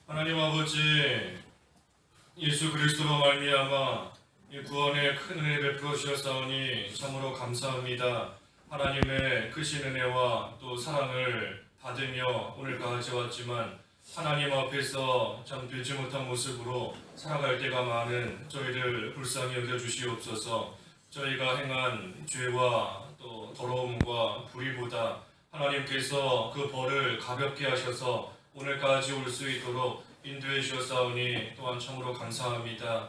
하나님 아버지, 예수 그리스도로 말미암아 이 구원의 큰 은혜 베풀어 주셨사오니 참으로 감사합니다. 하나님의 크신 은혜와 또 사랑을 받으며 오늘까지 왔지만 하나님 앞에서 참 빌지 못한 모습으로 살아갈 때가 많은 저희를 불쌍히 여겨 주시옵소서. 저희가 행한 죄와 또 더러움과 불의보다 하나님께서 그 벌을 가볍게 하셔서 오늘까지 올 수 있도록 인도해 주셨사오니 또한 참으로 감사합니다.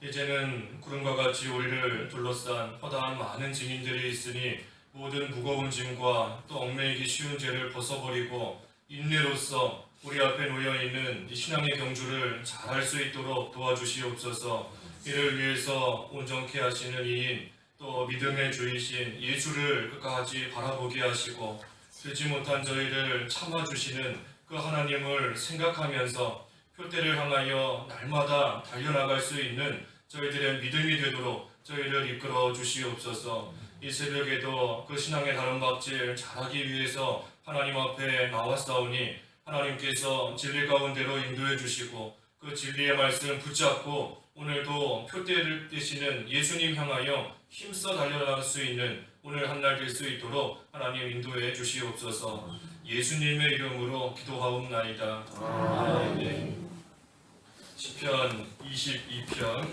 이제는 구름과 같이 우리를 둘러싼 허다한 많은 증인들이 있으니 모든 무거운 짐과 또 얽매이기 쉬운 죄를 벗어버리고 인내로서 우리 앞에 놓여있는 이 신앙의 경주를 잘할 수 있도록 도와주시옵소서. 이를 위해서 온전케 하시는 이인 또 믿음의 주이신 예수를 끝까지 바라보게 하시고 되지 못한 저희를 참아주시는 그 하나님을 생각하면서 표대를 향하여 날마다 달려나갈 수 있는 저희들의 믿음이 되도록 저희를 이끌어 주시옵소서. 이 새벽에도 그 신앙의 다름박질 잘하기 위해서 하나님 앞에 나왔사오니 하나님께서 진리 가운데로 인도해 주시고 그 진리의 말씀 붙잡고 오늘도 표대를 떼시는 예수님 향하여 힘써 달려나갈 수 있는 오늘 한날 될 수 있도록 하나님 인도해 주시옵소서. 예수님의 이름으로 기도하옵나이다. 아멘. 시편 22편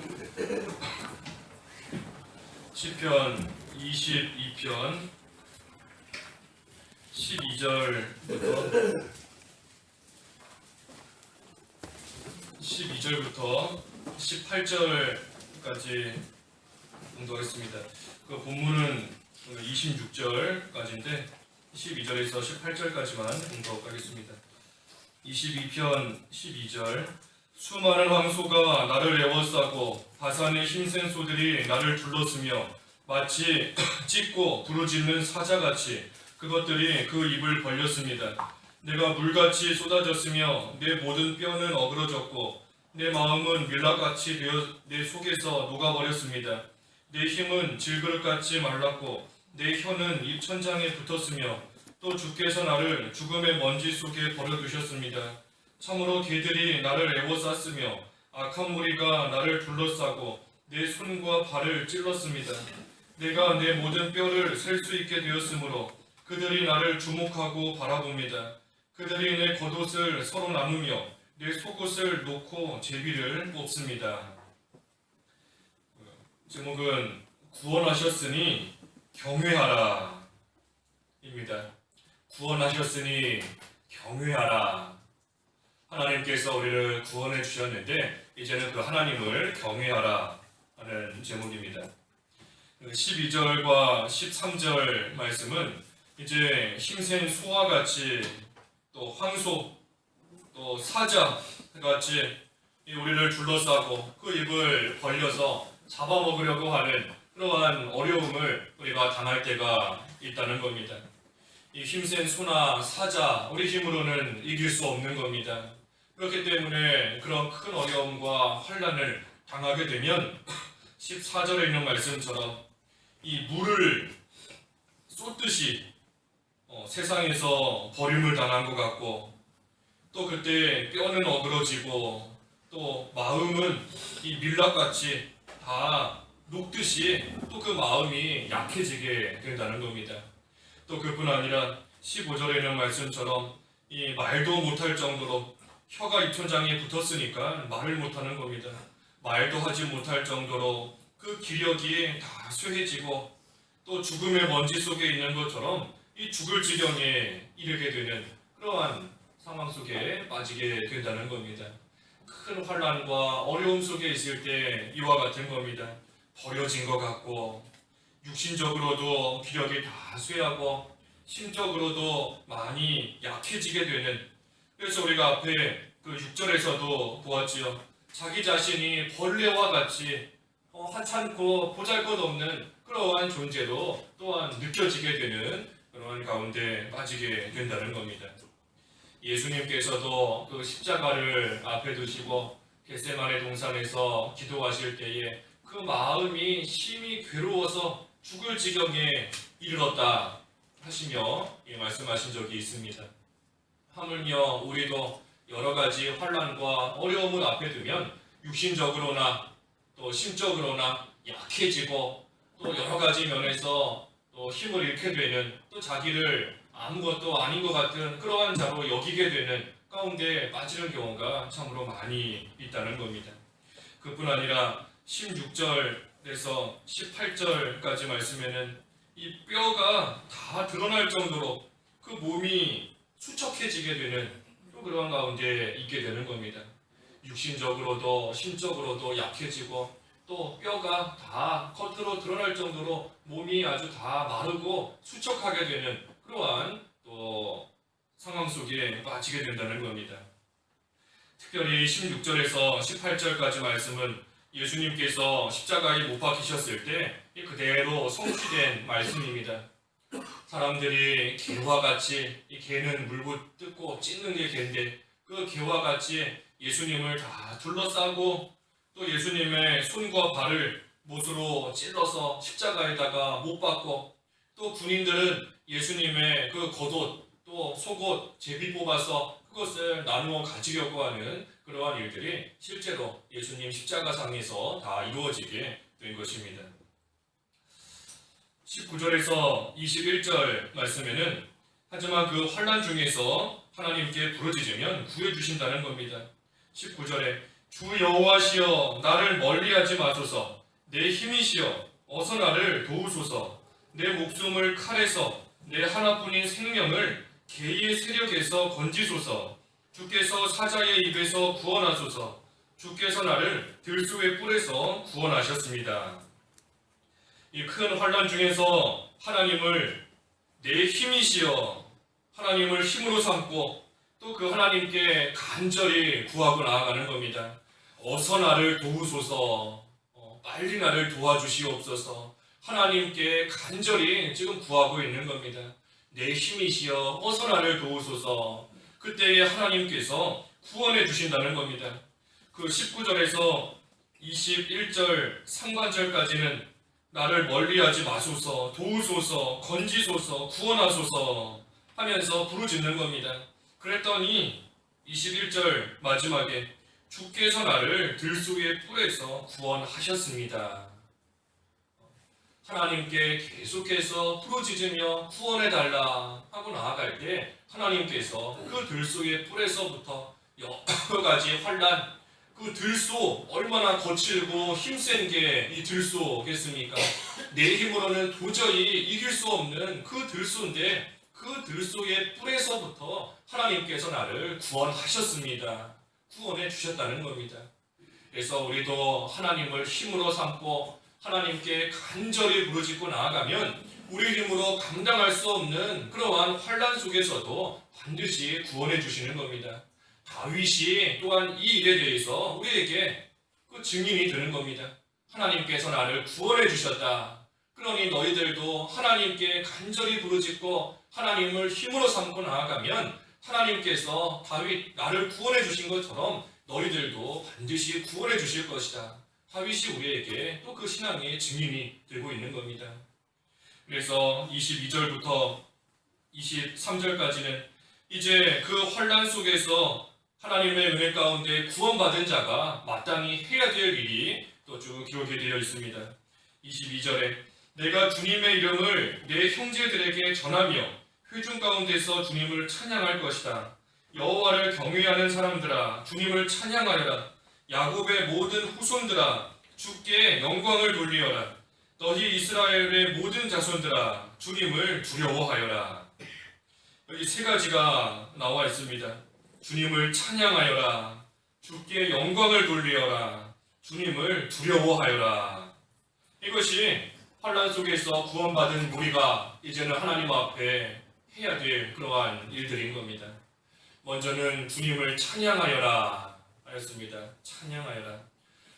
22편 12절부터 18절까지 공부하겠습니다. 그 본문은 26절까지인데 12절에서 18절까지만 공부하겠습니다. 22편 12절 수많은 황소가 나를 에워싸고 바산의 힘센 소들이 나를 둘렀으며 마치 찢고 부르짖는 사자같이 그것들이 그 입을 벌렸습니다. 내가 물같이 쏟아졌으며 내 모든 뼈는 어그러졌고 내 마음은 밀랍같이 되어 내 속에서 녹아버렸습니다. 내 힘은 질그릇같이 말랐고 내 혀는 입천장에 붙었으며 또 주께서 나를 죽음의 먼지 속에 버려두셨습니다. 참으로 개들이 나를 에워쌌으며 악한 무리가 나를 둘러싸고 내 손과 발을 찔렀습니다. 내가 내 모든 뼈를 셀 수 있게 되었으므로 그들이 나를 주목하고 바라봅니다. 그들이 내 겉옷을 서로 나누며 내 속옷을 놓고 제비를 뽑습니다. 제목은 구원하셨으니 경외하라 입니다. 구원하셨으니 경외하라. 하나님께서 우리를 구원해 주셨는데 이제는 그 하나님을 경외하라 하는 제목입니다. 12절과 13절 말씀은 이제 힘센 소와 같이 또 황소 또 사자 같이 우리를 둘러싸고 그 입을 벌려서 잡아먹으려고 하는 그러한 어려움을 우리가 당할 때가 있다는 겁니다. 이 힘센 소나 사자 우리 힘으로는 이길 수 없는 겁니다. 그렇기 때문에 그런 큰 어려움과 환난을 당하게 되면 14절에 있는 말씀처럼 이 물을 쏟듯이 세상에서 버림을 당한 것 같고 또 그때 뼈는 어그러지고 또 마음은 이 밀랍같이 다 녹듯이 또 그 마음이 약해지게 된다는 겁니다. 또 그뿐 아니라 15절에 있는 말씀처럼 이 말도 못할 정도로 혀가 입천장에 붙었으니까 말을 못하는 겁니다. 말도 하지 못할 정도로 그 기력이 다 쇠해지고 또 죽음의 먼지 속에 있는 것처럼 이 죽을 지경에 이르게 되는 그러한 상황 속에 빠지게 된다는 겁니다. 큰 환난과 어려움 속에 있을 때 이와 같은 겁니다. 버려진 것 같고 육신적으로도 기력이 다 쇠하고 심적으로도 많이 약해지게 되는, 그래서 우리가 앞에 그 6절에서도 보았지요. 자기 자신이 벌레와 같이 하찮고 보잘것없는 그러한 존재로 또한 느껴지게 되는 그러한 가운데 빠지게 된다는 겁니다. 예수님께서도 그 십자가를 앞에 두시고 겟세마네 동산에서 기도하실 때에 그 마음이 심히 괴로워서 죽을 지경에 이르렀다 하시며 말씀하신 적이 있습니다. 하물며 우리도 여러 가지 환난과 어려움을 앞에 두면 육신적으로나 또 심적으로나 약해지고 또 여러 가지 면에서 또 힘을 잃게 되는 또 자기를 아무것도 아닌 것 같은 그러한 자로 여기게 되는 가운데 빠지는 경우가 참으로 많이 있다는 겁니다. 그뿐 아니라 16절에서 18절까지 말씀에는 이 뼈가 다 드러날 정도로 그 몸이 수척해지게 되는 또 그런 가운데 있게 되는 겁니다. 육신적으로도 심적으로도 약해지고 또 뼈가 다 겉으로 드러날 정도로 몸이 아주 다 마르고 수척하게 되는 그러한 또 상황 속에 빠지게 된다는 겁니다. 특별히 16절에서 18절까지 말씀은 예수님께서 십자가에 못 박히셨을 때 그대로 성취된 말씀입니다. 사람들이 개와 같이, 이 개는 물고 뜯고 찢는 게 개인데 그 개와 같이 예수님을 다 둘러싸고 또 예수님의 손과 발을 못으로 찔러서 십자가에다가 못 박고 또 군인들은 예수님의 그 겉옷 또 속옷 제비 뽑아서 그것을 나누어 가지려고 하는 그러한 일들이 실제로 예수님 십자가상에서 다 이루어지게 된 것입니다. 19절에서 21절 말씀에는 하지만 그 환난 중에서 하나님께 부르짖으면 구해주신다는 겁니다. 19절에 주 여호와시여 나를 멀리하지 마소서 내 힘이시여 어서 나를 도우소서 내 목숨을 칼에서 내 하나뿐인 생명을 개의 세력에서 건지소서 주께서 사자의 입에서 구원하소서 주께서 나를 들소의 뿔에서 구원하셨습니다. 이 큰 환난 중에서 하나님을 내 힘이시여 하나님을 힘으로 삼고 또 그 하나님께 간절히 구하고 나아가는 겁니다. 어서 나를 도우소서 빨리 나를 도와주시옵소서 하나님께 간절히 지금 구하고 있는 겁니다. 내 힘이시여 어서 나를 도우소서 그때에 하나님께서 구원해 주신다는 겁니다. 그 19절에서 21절 상반절까지는 나를 멀리하지 마소서 도우소서 건지소서 구원하소서 하면서 부르짖는 겁니다. 그랬더니 21절 마지막에 주께서 나를 들소의 뿔에서 구원하셨습니다. 하나님께 계속해서 부르짖으며 구원해달라 하고 나아갈 때 하나님께서 그 들소의 뿔에서부터 여러 가지 환난 그 들소 얼마나 거칠고 힘센 게 이 들소겠습니까? 내 힘으로는 도저히 이길 수 없는 그 들소인데 그 들소의 뿔에서부터 하나님께서 나를 구원하셨습니다. 구원해 주셨다는 겁니다. 그래서 우리도 하나님을 힘으로 삼고 하나님께 간절히 부르짖고 나아가면 우리 힘으로 감당할 수 없는 그러한 환난 속에서도 반드시 구원해 주시는 겁니다. 다윗이 또한 이 일에 대해서 우리에게 그 증인이 되는 겁니다. 하나님께서 나를 구원해 주셨다. 그러니 너희들도 하나님께 간절히 부르짖고 하나님을 힘으로 삼고 나아가면 하나님께서 다윗 나를 구원해 주신 것처럼 너희들도 반드시 구원해 주실 것이다. 다윗이 우리에게 또 그 신앙의 증인이 되고 있는 겁니다. 그래서 22절부터 23절까지는 이제 그 환난 속에서 하나님의 은혜 가운데 구원받은 자가 마땅히 해야 될 일이 또 쭉 기록이 되어 있습니다. 22절에 내가 주님의 이름을 내 형제들에게 전하며 회중 가운데서 주님을 찬양할 것이다. 여호와를 경외하는 사람들아 주님을 찬양하여라. 야곱의 모든 후손들아 주께 영광을 돌리어라. 너희 이스라엘의 모든 자손들아 주님을 두려워하여라. 여기 세 가지가 나와 있습니다. 주님을 찬양하여라. 주께 영광을 돌리어라. 주님을 두려워하여라. 이것이 환난 속에서 구원받은 우리가 이제는 하나님 앞에 해야 될 그러한 일들인 겁니다. 먼저는 주님을 찬양하여라 하였습니다. 찬양하여라.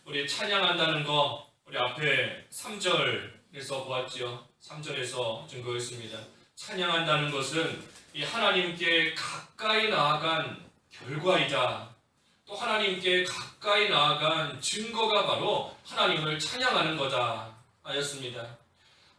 우리 찬양한다는 거 우리 앞에 3절에서 보았지요. 3절에서 증거했습니다. 찬양한다는 것은 이 하나님께 가까이 나아간 결과이다. 또 하나님께 가까이 나아간 증거가 바로 하나님을 찬양하는 거다 하였습니다.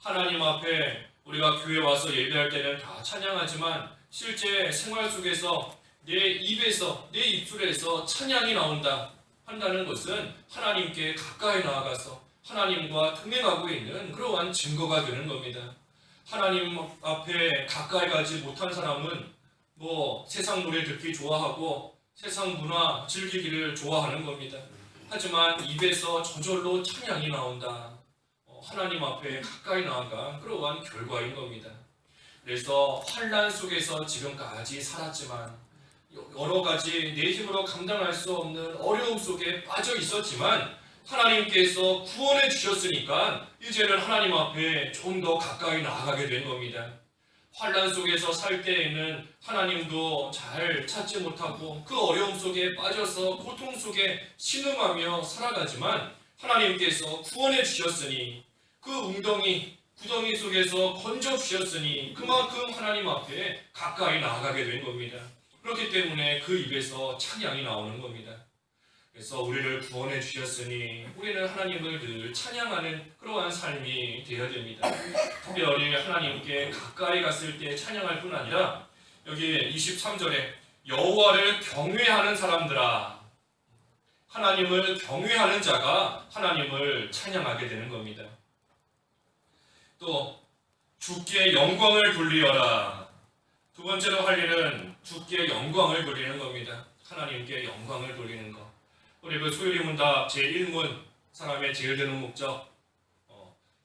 하나님 앞에 우리가 교회 와서 예배할 때는 다 찬양하지만 실제 생활 속에서 내 입에서, 내 입술에서 찬양이 나온다 한다는 것은 하나님께 가까이 나아가서 하나님과 동행하고 있는 그러한 증거가 되는 겁니다. 하나님 앞에 가까이 가지 못한 사람은 세상 노래 듣기 좋아하고 세상 문화 즐기기를 좋아하는 겁니다. 하지만 입에서 저절로 찬양이 나온다. 하나님 앞에 가까이 나아가 그러한 결과인 겁니다. 그래서 환난 속에서 지금까지 살았지만 여러 가지 내 힘으로 감당할 수 없는 어려움 속에 빠져 있었지만 하나님께서 구원해 주셨으니까 이제는 하나님 앞에 좀 더 가까이 나아가게 된 겁니다. 환난 속에서 살 때에는 하나님도 잘 찾지 못하고 그 어려움 속에 빠져서 고통 속에 신음하며 살아가지만 하나님께서 구원해 주셨으니 그 구덩이 속에서 건져 주셨으니 그만큼 하나님 앞에 가까이 나아가게 된 겁니다. 그렇기 때문에 그 입에서 찬양이 나오는 겁니다. 그래서 우리를 구원해 주셨으니 우리는 하나님을 늘 찬양하는 그러한 삶이 되어야 됩니다. 특별히 하나님께 가까이 갔을 때 찬양할 뿐 아니라 여기 23절에 여호와를 경외하는 사람들아, 하나님을 경외하는 자가 하나님을 찬양하게 되는 겁니다. 또 주께 영광을 돌리어라. 두 번째로 할 일은 주께 영광을 돌리는 겁니다. 하나님께 영광을 돌리는 것. 우리 그 소유리문답 제1문 사람의 제일 되는 목적.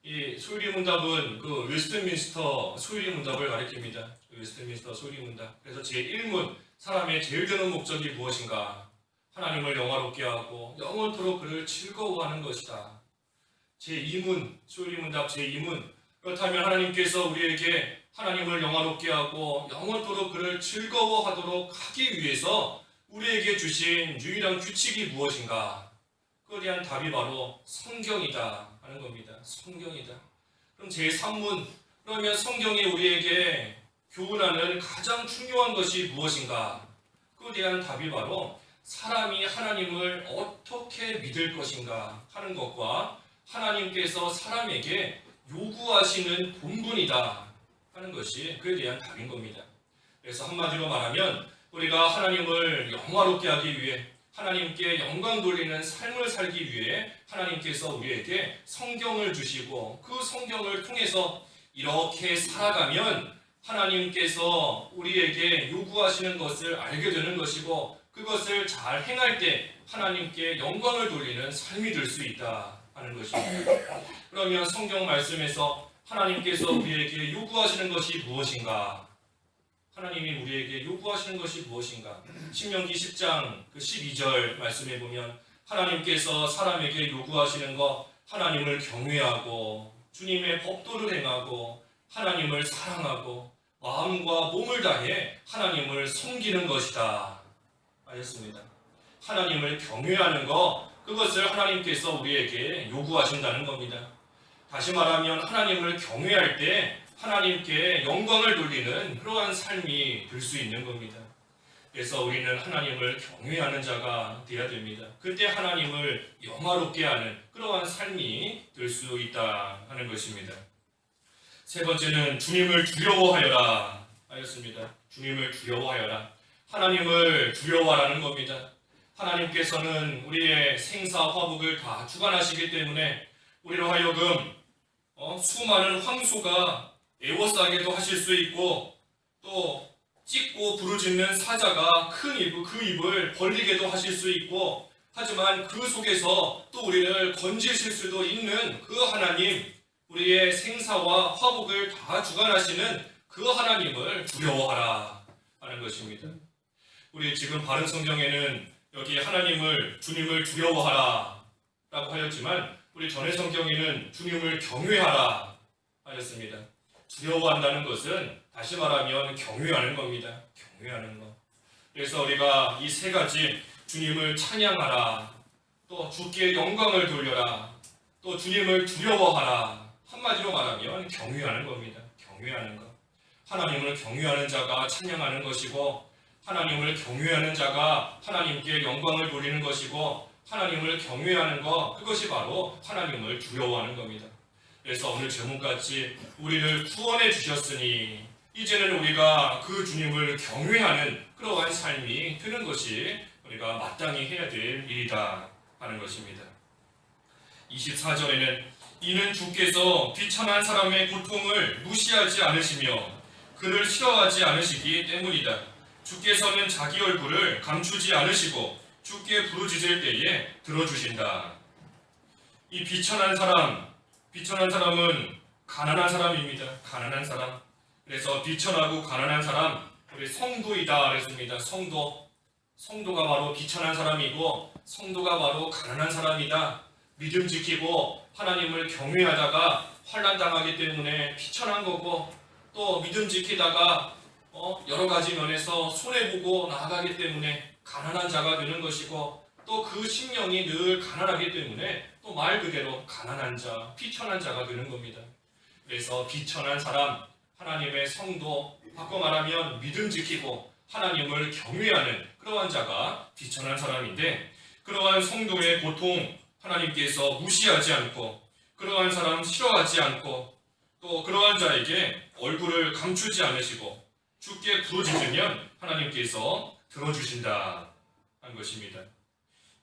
이 소유리문답은 그 웨스트민스터 소유리문답을 가리킵니다. 웨스트민스터 소유리문답. 그래서 제1문 사람의 제일 되는 목적이 무엇인가? 하나님을 영화롭게 하고 영원토록 그를 즐거워하는 것이다. 제2문 소유리문답 제2문 그렇다면 하나님께서 우리에게 하나님을 영화롭게 하고 영원토록 그를 즐거워하도록 하기 위해서 우리에게 주신 유일한 규칙이 무엇인가? 그에 대한 답이 바로 성경이다 하는 겁니다. 성경이다. 그럼 제3문, 그러면 성경이 우리에게 교훈하는 가장 중요한 것이 무엇인가? 그에 대한 답이 바로 사람이 하나님을 어떻게 믿을 것인가 하는 것과 하나님께서 사람에게 요구하시는 본분이다 하는 것이 그에 대한 답인 겁니다. 그래서 한마디로 말하면 우리가 하나님을 영화롭게 하기 위해 하나님께 영광 돌리는 삶을 살기 위해 하나님께서 우리에게 성경을 주시고 그 성경을 통해서 이렇게 살아가면 하나님께서 우리에게 요구하시는 것을 알게 되는 것이고 그것을 잘 행할 때 하나님께 영광을 돌리는 삶이 될 수 있다 하는 것입니다. 그러면 성경 말씀에서 하나님께서 우리에게 요구하시는 것이 무엇인가? 하나님이 우리에게 요구하시는 것이 무엇인가? 신명기 10장 12절 말씀에 보면 하나님께서 사람에게 요구하시는 것 하나님을 경외하고 주님의 법도를 행하고 하나님을 사랑하고 마음과 몸을 다해 하나님을 섬기는 것이다 하였습니다. 하나님을 경외하는 것 그것을 하나님께서 우리에게 요구하신다는 겁니다. 다시 말하면 하나님을 경외할 때 하나님께 영광을 돌리는 그러한 삶이 될 수 있는 겁니다. 그래서 우리는 하나님을 경외하는 자가 되어야 됩니다. 그때 하나님을 영화롭게 하는 그러한 삶이 될 수 있다 하는 것입니다. 세 번째는 주님을 두려워하여라 하였습니다. 주님을 두려워하여라. 하나님을 두려워하라는 겁니다. 하나님께서는 우리의 생사 화복을 다 주관하시기 때문에 우리로 하여금 수많은 황소가 애워싸게도 하실 수 있고 또 찢고 부르짖는 사자가 그 입을 벌리게도 하실 수 있고 하지만 그 속에서 또 우리를 건지실 수도 있는 그 하나님 우리의 생사와 화복을 다 주관하시는 그 하나님을 두려워하라 하는 것입니다. 우리 지금 바른 성경에는 여기 하나님을 주님을 두려워하라 라고 하였지만 우리 전의 성경에는 주님을 경외하라 하였습니다. 두려워한다는 것은 다시 말하면 경외하는 겁니다. 경외하는 것. 그래서 우리가 이 세 가지 주님을 찬양하라, 또 주께 영광을 돌려라, 또 주님을 두려워하라. 한마디로 말하면 경외하는 겁니다. 경외하는 것. 하나님을 경외하는 자가 찬양하는 것이고 하나님을 경외하는 자가 하나님께 영광을 돌리는 것이고 하나님을 경외하는 것 그것이 바로 하나님을 두려워하는 겁니다. 그래서 오늘 제목같이 우리를 구원해 주셨으니 이제는 우리가 그 주님을 경외하는 그러한 삶이 되는 것이 우리가 마땅히 해야 될 일이다 하는 것입니다. 24절에는 이는 주께서 비천한 사람의 고통을 무시하지 않으시며 그를 싫어하지 않으시기 때문이다. 주께서는 자기 얼굴을 감추지 않으시고 주께 부르짖을 때에 들어주신다. 이 비천한 사람은 가난한 사람입니다. 가난한 사람. 그래서 비천하고 가난한 사람, 우리 성도이다 그랬습니다. 성도가 바로 비천한 사람이고 성도가 바로 가난한 사람이다. 믿음 지키고 하나님을 경외하다가 환난 당하기 때문에 비천한 거고, 또 믿음 지키다가 여러 가지 면에서 손해보고 나아가기 때문에 가난한 자가 되는 것이고, 또 그 심령이 늘 가난하기 때문에 또 말 그대로 가난한 자, 비천한 자가 되는 겁니다. 그래서 비천한 사람, 하나님의 성도, 바꿔 말하면 믿음 지키고 하나님을 경외하는 그러한 자가 비천한 사람인데, 그러한 성도의 고통 하나님께서 무시하지 않고 그러한 사람 싫어하지 않고 또 그러한 자에게 얼굴을 감추지 않으시고 주께 부르짖으면 하나님께서 들어주신다 하는 것입니다.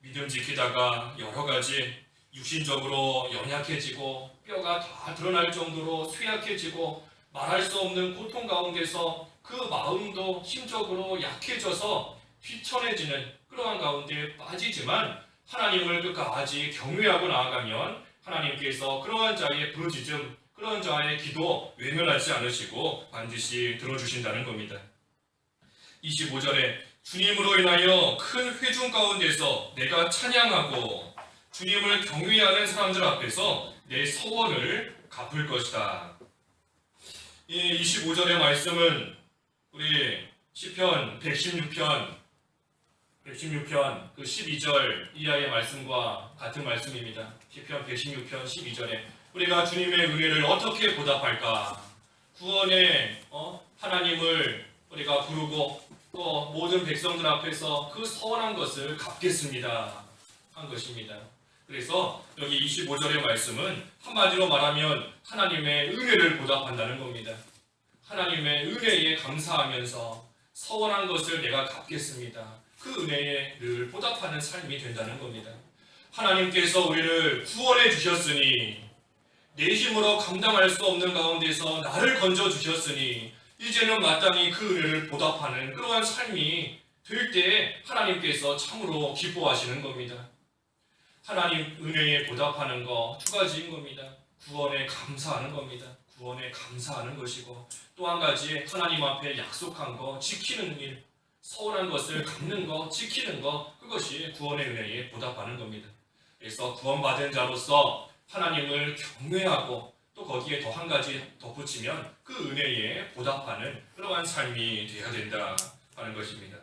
믿음 지키다가 여러 가지 육신적으로 연약해지고 뼈가 다 드러날 정도로 쇠약해지고 말할 수 없는 고통 가운데서 그 마음도 심적으로 약해져서 비천해지는 그러한 가운데 빠지지만 하나님을 끝까지 경외하고 나아가면 하나님께서 그러한 자의 부르짖음, 그러한 자의 기도 외면하지 않으시고 반드시 들어주신다는 겁니다. 25절에 주님으로 인하여 큰 회중 가운데서 내가 찬양하고 주님을 경외하는 사람들 앞에서 내 서원을 갚을 것이다. 이 25절의 말씀은 우리 시편 116편 그 12절 이하의 말씀과 같은 말씀입니다. 시편 116편 12절에 우리가 주님의 은혜를 어떻게 보답할까? 구원의 하나님을 우리가 부르고 또 모든 백성들 앞에서 그 서원한 것을 갚겠습니다 한 것입니다. 그래서 여기 25절의 말씀은 한마디로 말하면 하나님의 은혜를 보답한다는 겁니다. 하나님의 은혜에 감사하면서 서원한 것을 내가 갚겠습니다. 그 은혜에 늘 보답하는 삶이 된다는 겁니다. 하나님께서 우리를 구원해 주셨으니, 내 힘으로 감당할 수 없는 가운데서 나를 건져 주셨으니 이제는 마땅히 그 은혜를 보답하는 그러한 삶이 될 때에 하나님께서 참으로 기뻐하시는 겁니다. 하나님 은혜에 보답하는 거 두 가지인 겁니다. 구원에 감사하는 겁니다. 구원에 감사하는 것이고, 또 한 가지 하나님 앞에 약속한 거 지키는 일, 서운한 것을 갚는 거, 지키는 거, 그것이 구원의 은혜에 보답하는 겁니다. 그래서 구원받은 자로서 하나님을 경외하고 또 거기에 더 한 가지 덧붙이면 그 은혜에 보답하는 그러한 삶이 되어야 된다 하는 것입니다.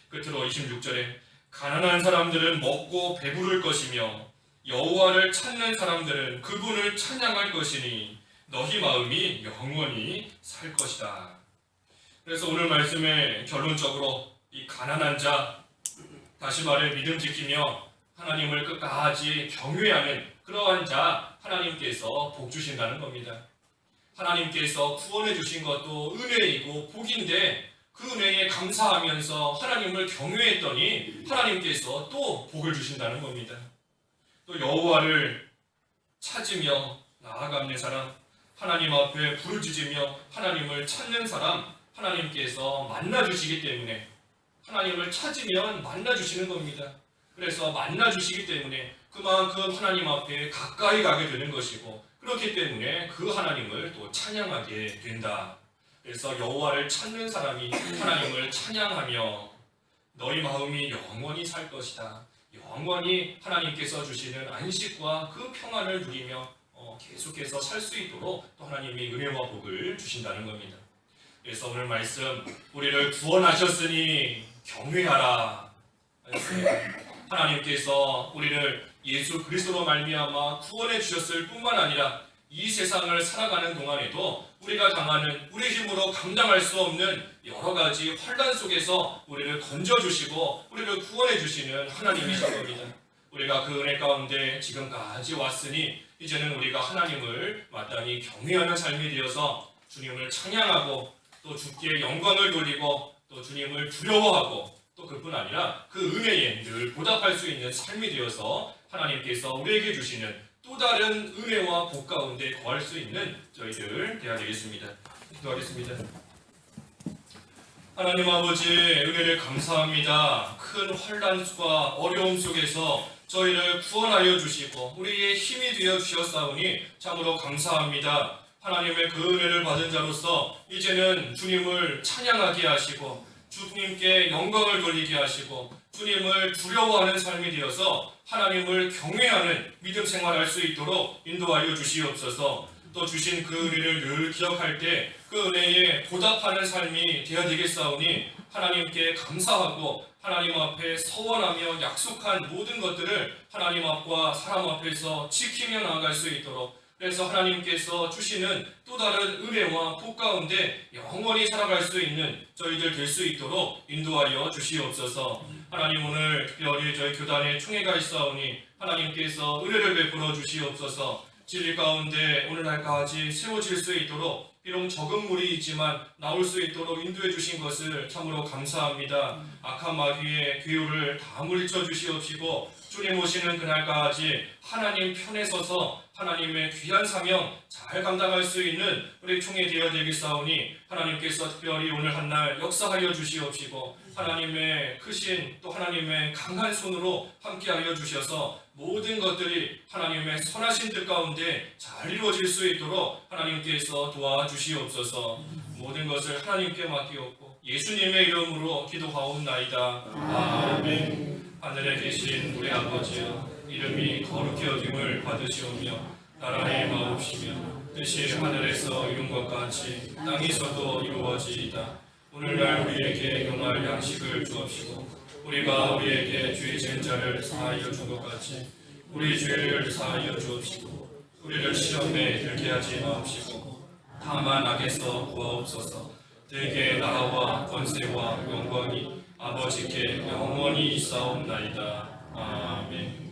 끝으로 26절에 가난한 사람들은 먹고 배부를 것이며 여호와를 찾는 사람들은 그분을 찬양할 것이니 너희 마음이 영원히 살 것이다. 그래서 오늘 말씀에 결론적으로 이 가난한 자, 다시 말해 믿음 지키며 하나님을 끝까지 경외하는 그러한 자 하나님께서 복 주신다는 겁니다. 하나님께서 구원해 주신 것도 은혜이고 복인데 그 은혜에 감사하면서 하나님을 경외했더니 하나님께서 또 복을 주신다는 겁니다. 또 여호와를 찾으며 나아가는 사람, 하나님 앞에 부르짖으며 하나님을 찾는 사람, 하나님께서 만나주시기 때문에, 하나님을 찾으면 만나주시는 겁니다. 그래서 만나주시기 때문에 그만큼 하나님 앞에 가까이 가게 되는 것이고, 그렇기 때문에 그 하나님을 또 찬양하게 된다. 그래서 여호와를 찾는 사람이 하나님을 찬양하며 너희 마음이 영원히 살 것이다. 영원히 하나님께서 주시는 안식과 그 평안을 누리며 계속해서 살 수 있도록 또 하나님이 은혜와 복을 주신다는 겁니다. 그래서 오늘 말씀, 우리를 구원하셨으니 경외하라. 하나님께서 우리를 예수 그리스도로 말미암아 구원해 주셨을 뿐만 아니라 이 세상을 살아가는 동안에도 우리가 당하는 우리 힘으로 감당할 수 없는 여러 가지 환난 속에서 우리를 건져주시고 우리를 구원해 주시는 하나님이신 겁니다. 우리가 그 은혜 가운데 지금까지 왔으니 이제는 우리가 하나님을 마땅히 경외하는 삶이 되어서 주님을 찬양하고 또 주께 영광을 돌리고 또 주님을 두려워하고 또 그뿐 아니라 그 은혜에 늘 보답할 수 있는 삶이 되어서 하나님께서 우리에게 주시는 또 다른 은혜와 복 가운데 거할 수 있는 저희들 되어야 되겠습니다. 기도하겠습니다. 하나님 아버지, 은혜를 감사합니다. 큰 환난과 어려움 속에서 저희를 구원하여 주시고 우리의 힘이 되어 주셨사오니 참으로 감사합니다. 하나님의 그 은혜를 받은 자로서 이제는 주님을 찬양하게 하시고 주님께 영광을 돌리게 하시고 주님을 두려워하는 삶이 되어서 하나님을 경외하는 믿음 생활할 수 있도록 인도하여 주시옵소서. 또 주신 그 은혜를 늘 기억할 때 그 은혜에 보답하는 삶이 되어야 되겠사오니 하나님께 감사하고 하나님 앞에 서원하며 약속한 모든 것들을 하나님 앞과 사람 앞에서 지키며 나아갈 수 있도록, 그래서 하나님께서 주시는 또 다른 은혜와 복 가운데 영원히 살아갈 수 있는 저희들 될 수 있도록 인도하여 주시옵소서. 하나님, 오늘 특별히 저희 교단에 총회가 있사오니 하나님께서 은혜를 베풀어 주시옵소서. 진리 가운데 오늘날까지 세워질 수 있도록 비록 적은 물이 있지만 나올 수 있도록 인도해 주신 것을 참으로 감사합니다. 악한 마귀의 괴우를 다 물리쳐 주시옵시고 주님 오시는 그날까지 하나님 편에 서서 하나님의 귀한 사명 잘 감당할 수 있는 우리 총회 되어 되겠사오니 하나님께서 특별히 오늘 한날 역사하여 주시옵시고 하나님의 크신 또 하나님의 강한 손으로 함께하여 주셔서 모든 것들이 하나님의 선하신 뜻 가운데 잘 이루어질 수 있도록 하나님께서 도와주시옵소서. 모든 것을 하나님께 맡기옵고 예수님의 이름으로 기도하옵나이다. 아멘. 하늘에 계신 우리 아버지여, 이름이 거룩히 여김을 받으시오며 나라의 마옵시며 뜻이 하늘에서 이룬 것 같이 땅에서도 이루어지이다. 오늘날 우리에게 용할 양식을 주옵시고 우리가 우리에게 죄 지은 자를 사하여 준 것 같이 우리 죄를 사하여 주옵시고 우리를 시험에 들게 하지 마옵시고 다만 악에서 구하옵소서. 대개 나라와 권세와 영광이 아버지께 영원히 있사옵나이다. 아멘.